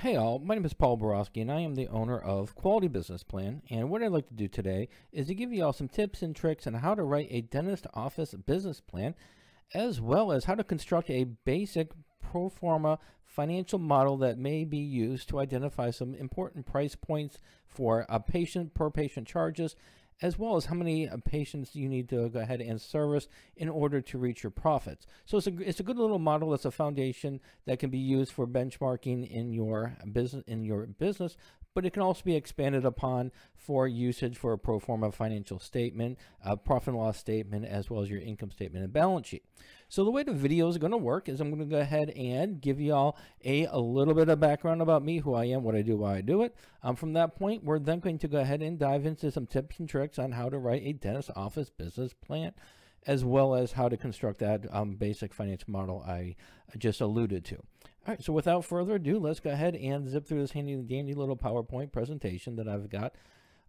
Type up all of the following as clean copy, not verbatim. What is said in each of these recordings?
Hey all, my name is Paul Borosky and I am the owner of Quality Business Plan, and what I'd like to do today is to give you all some tips and tricks on how to write a dentist office business plan, as well as how to construct a basic pro forma financial model that may be used to identify some important price points for a patient per patient charges, as well as how many patients you need to go ahead and service in order to reach your profits. So it's a good little model. It's a foundation that can be used for benchmarking in your business, but it can also be expanded upon for usage for a pro forma financial statement, a profit and loss statement, as well as your income statement and balance sheet. So the way the video is going to work is I'm going to go ahead and give you all a little bit of background about me, who I am, what I do, why I do it. From that point, we're then going to go ahead and dive into some tips and tricks on how to write a dentist office business plan, as well as how to construct that basic financial model I just alluded to. All right, so without further ado, let's go ahead and zip through this handy dandy little PowerPoint presentation that I've got,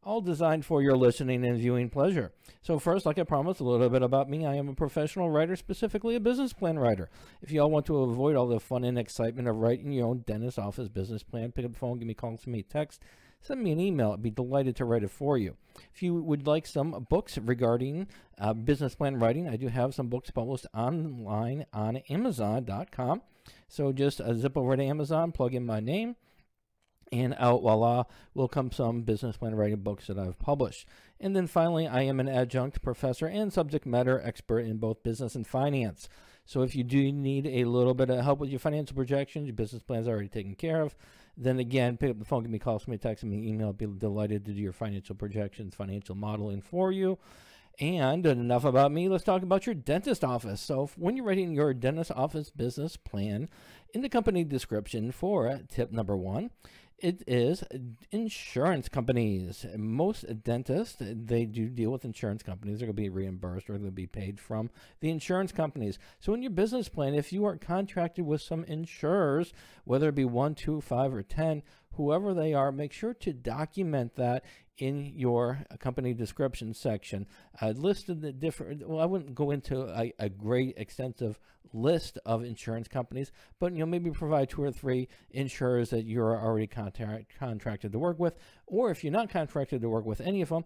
all designed for your listening and viewing pleasure. So first, like I promised, a little bit about me. I am a professional writer, specifically a business plan writer. If you all want to avoid all the fun and excitement of writing your own dentist office business plan, pick up the phone, give me a call, send me a text, send me an email. I'd be delighted to write it for you. If you would like some books regarding business plan writing, I do have some books published online on Amazon.com. So just zip over to Amazon, plug in my name, and out voila will come some business plan writing books that I've published. And then finally, I am an adjunct professor and subject matter expert in both business and finance. So if you do need a little bit of help with your financial projections, your business plan is already taken care of, then again, pick up the phone, give me a call, send me a text, send me an email. I'll be delighted to do your financial projections, financial modeling for you. And enough about me, let's talk about your dentist office. So when you're writing your dentist office business plan, in the company description for tip number 1, it is insurance companies. Most dentists, they do deal with insurance companies. They're going to be reimbursed or they're going to be paid from the insurance companies. So in your business plan, if you are contracted with some insurers, whether it be 1, 2, 5, or 10, whoever they are, make sure to document that in your company description section. Listed the different, well, I wouldn't go into a great extensive list of insurance companies, but maybe provide 2 or 3 insurers that you're already contracted to work with, or if you're not contracted to work with any of them,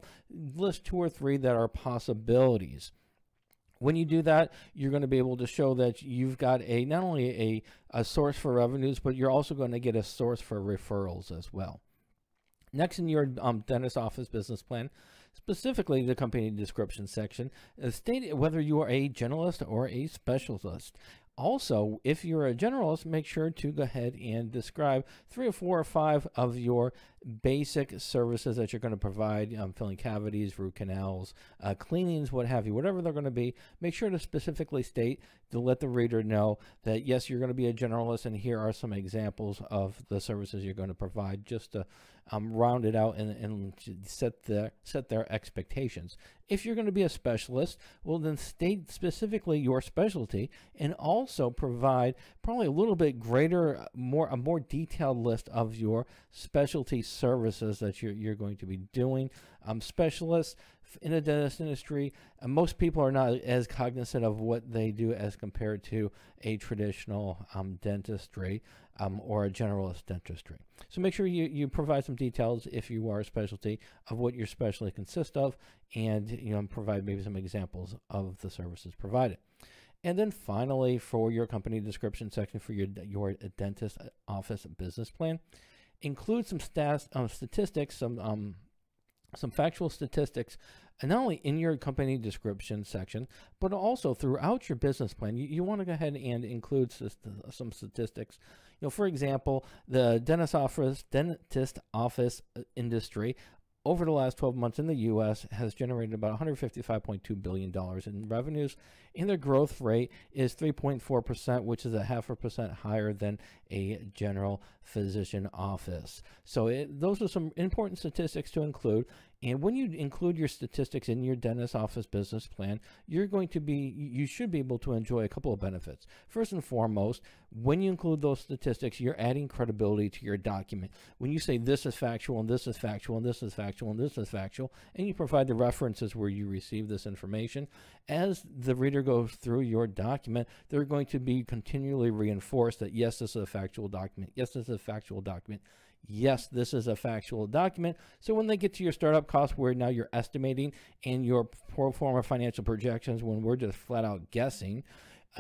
list 2 or 3 that are possibilities. When you do that, you're going to be able to show that you've got not only a source for revenues, but you're also going to get a source for referrals as well. Next, in your dentist office business plan, specifically the company description section, state whether you are a generalist or a specialist. Also, if you're a generalist, make sure to go ahead and describe 3 or 4 or 5 of your basic services that you're going to provide, filling cavities, root canals, cleanings, what have you, whatever they're going to be. Make sure to specifically state to let the reader know that, yes, you're going to be a generalist, and here are some examples of the services you're going to provide, just to round it out and set their expectations. If you're going to be a specialist, well, then state specifically your specialty and also provide probably a little bit greater, a more detailed list of your specialty services that you're going to be doing. Specialists in the dentist industry, most people are not as cognizant of what they do as compared to a traditional dentistry or a generalist dentistry. So make sure you provide some details if you are a specialty of what your specialty consists of, and provide maybe some examples of the services provided. And then finally, for your company description section for your dentist office business plan, include some statistics, some factual statistics, and not only in your company description section, but also throughout your business plan. You want to go ahead and include some statistics. For example, the dentist office industry over the last 12 months in the U.S. has generated about $155.2 billion in revenues, and their growth rate is 3.4%, which is a 0.5% higher than a general physician office. So those are some important statistics to include. And when you include your statistics in your dentist office business plan, you should be able to enjoy a couple of benefits. First and foremost, when you include those statistics, you're adding credibility to your document. When you say this is factual and this is factual and this is factual and this is factual, and you provide the references where you receive this information, as the reader goes through your document, they're going to be continually reinforced that yes, this is a factual document. Yes, this is a factual document. Yes, this is a factual document. So when they get to your startup costs, where now you're estimating and your pro forma financial projections, when we're just flat out guessing,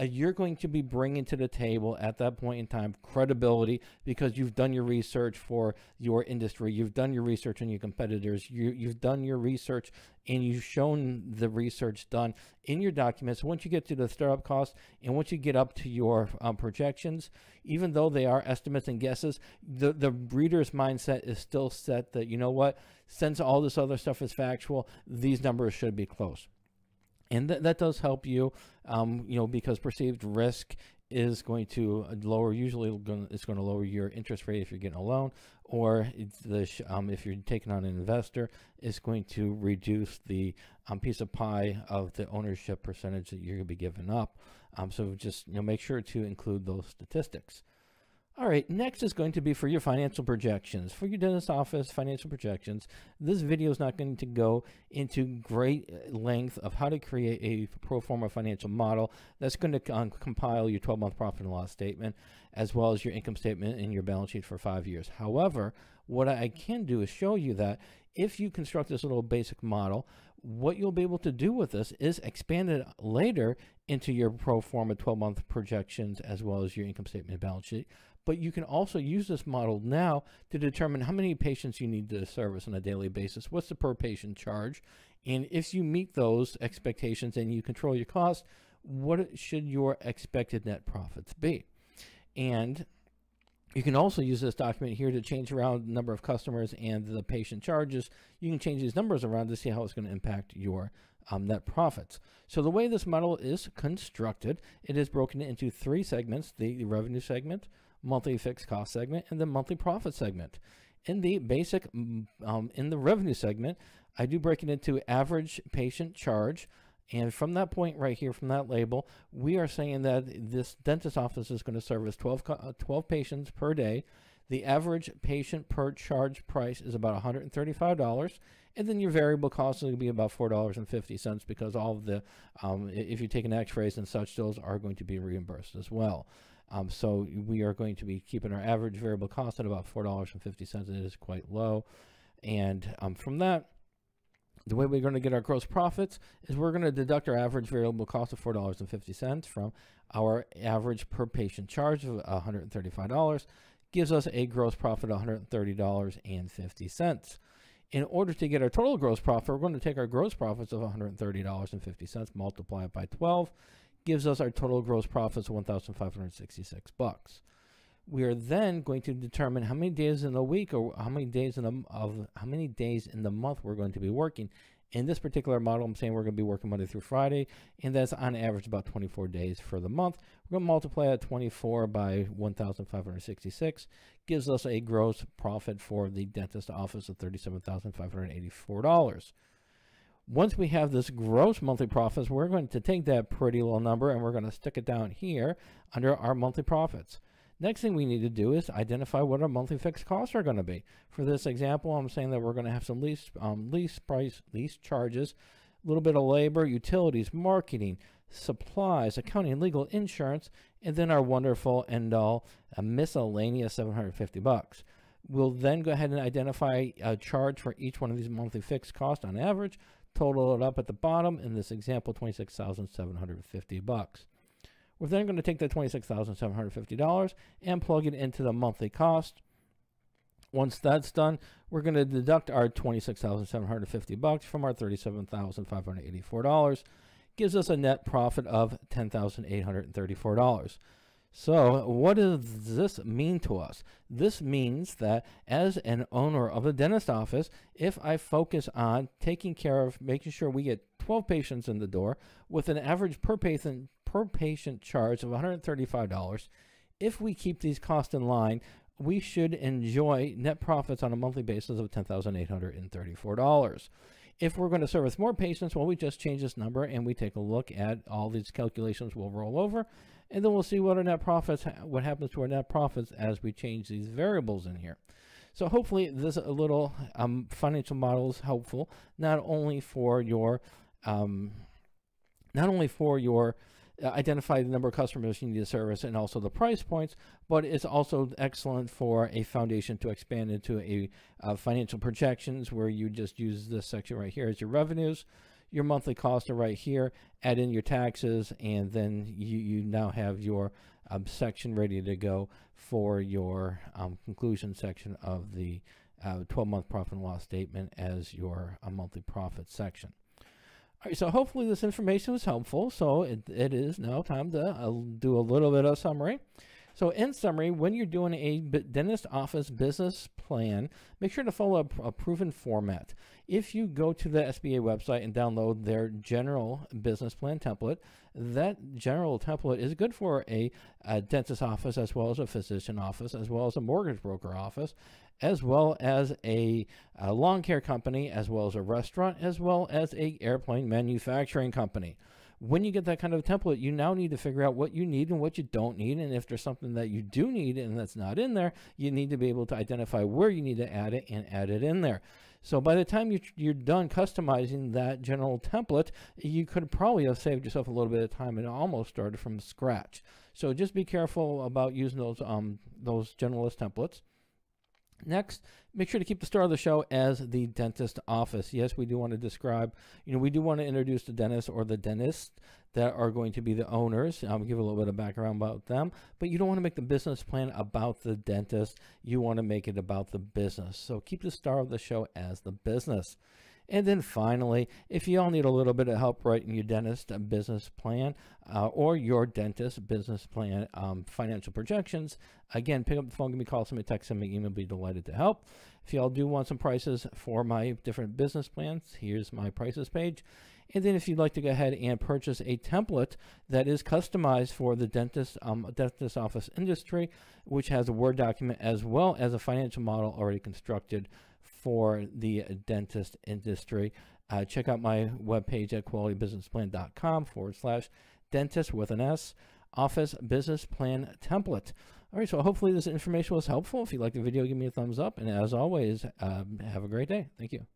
you're going to be bringing to the table at that point in time credibility, because you've done your research for your industry, you've done your research on your competitors, you've done your research, and you've shown the research done in your documents. Once you get to the startup costs and once you get up to your projections, even though they are estimates and guesses, the reader's mindset is still set that, you know what, since all this other stuff is factual, these numbers should be close. And that does help you, because perceived risk is going to lower, it's going to lower your interest rate if you're getting a loan, or if you're taking on an investor, it's going to reduce the piece of pie of the ownership percentage that you're going to be giving up. So just make sure to include those statistics. All right, next is going to be for your financial projections. For your dentist office financial projections, this video is not going to go into great length of how to create a pro forma financial model that's going to compile your 12-month profit and loss statement, as well as your income statement and your balance sheet for 5 years. However, what I can do is show you that if you construct this little basic model, what you'll be able to do with this is expand it later into your pro forma 12-month projections, as well as your income statement and balance sheet. But you can also use this model now to determine how many patients you need to service on a daily basis. What's the per patient charge? And if you meet those expectations and you control your costs, what should your expected net profits be? And you can also use this document here to change around the number of customers and the patient charges. You can change these numbers around to see how it's going to impact your net profits. So the way this model is constructed, it is broken into 3 segments: the revenue segment, monthly fixed cost segment, and the monthly profit segment. In the basic, in the revenue segment, I do break it into average patient charge. And from that point right here, from that label, we are saying that this dentist office is going to service 12 patients per day. The average patient per charge price is about $135. And then your variable costs will be about $4.50, because all of the, if you're taking x-rays and such, those are going to be reimbursed as well. So we are going to be keeping our average variable cost at about $4.50. It is quite low. And from that, the way we're going to get our gross profits is we're going to deduct our average variable cost of $4.50 from our average per patient charge of $135. Gives us a gross profit of $130.50. In order to get our total gross profit, we're going to take our gross profits of $130.50, multiply it by 12, gives us our total gross profits of $1,566. We are then going to determine how many days in a week or how many days in the month we're going to be working. In this particular model, I'm saying we're going to be working Monday through Friday, and that's on average about 24 days for the month. We're going to multiply that 24 by 1,566, gives us a gross profit for the dentist office of $37,584. Once we have this gross monthly profits, we're going to take that pretty little number and we're going to stick it down here under our monthly profits. Next thing we need to do is identify what our monthly fixed costs are going to be. For this example, I'm saying that we're going to have some lease charges, a little bit of labor, utilities, marketing, supplies, accounting, legal, insurance, and then our wonderful end all miscellaneous $750. We'll then go ahead and identify a charge for each one of these monthly fixed costs on average, total it up at the bottom, in this example, $26,750. We're then going to take that $26,750 and plug it into the monthly cost. Once that's done, we're going to deduct our $26,750 from our $37,584. Gives us a net profit of $10,834. So what does this mean to us? This means that as an owner of a dentist office, if I focus on taking care of making sure we get 12 patients in the door with an average per patient charge of $135, if we keep these costs in line, we should enjoy net profits on a monthly basis of $10,834. If we're going to service more patients, well, we just change this number and we take a look at all these calculations. We'll roll over, and then we'll see what our net profits, what happens to our net profits as we change these variables in here. So hopefully this a little financial model is helpful, not only for your identify the number of customers you need to service and also the price points, but it's also excellent for a foundation to expand into a financial projections, where you just use this section right here as your revenues. Your monthly costs are right here, add in your taxes, and then you now have your section ready to go for your conclusion section of the 12-month profit and loss statement as your monthly profit section. All right, so hopefully this information was helpful. So it is now time to do a little bit of summary. So in summary, when you're doing a dentist office business plan, make sure to follow a proven format. If you go to the SBA website and download their general business plan template, that general template is good for a dentist office, as well as a physician office, as well as a mortgage broker office, as well as a lawn care company, as well as a restaurant, as well as a airplane manufacturing company. When you get that kind of template, you now need to figure out what you need and what you don't need. And if there's something that you do need and that's not in there, you need to be able to identify where you need to add it and add it in there. So by the time you're done customizing that general template, you could probably have saved yourself a little bit of time and almost started from scratch. So just be careful about using those generalist templates. Next, make sure to keep the star of the show as the dentist office. Yes, we do want to describe, we do want to introduce the dentist or the dentists that are going to be the owners. I'll give a little bit of background about them, but you don't want to make the business plan about the dentist. You want to make it about the business. So keep the star of the show as the business. And then finally, if you all need a little bit of help writing your dentist business plan or your dentist business plan financial projections, again, pick up the phone, give me a call, send me a text, send me an email, be delighted to help. If you all do want some prices for my different business plans, here's my prices page. And then if you'd like to go ahead and purchase a template that is customized for the dentist office industry, which has a Word document as well as a financial model already constructed for the dentist industry, check out my webpage at qualitybusinessplan.com/dentist with an S, office business plan template. All right, so hopefully this information was helpful. If you liked the video, give me a thumbs up. And as always, have a great day. Thank you.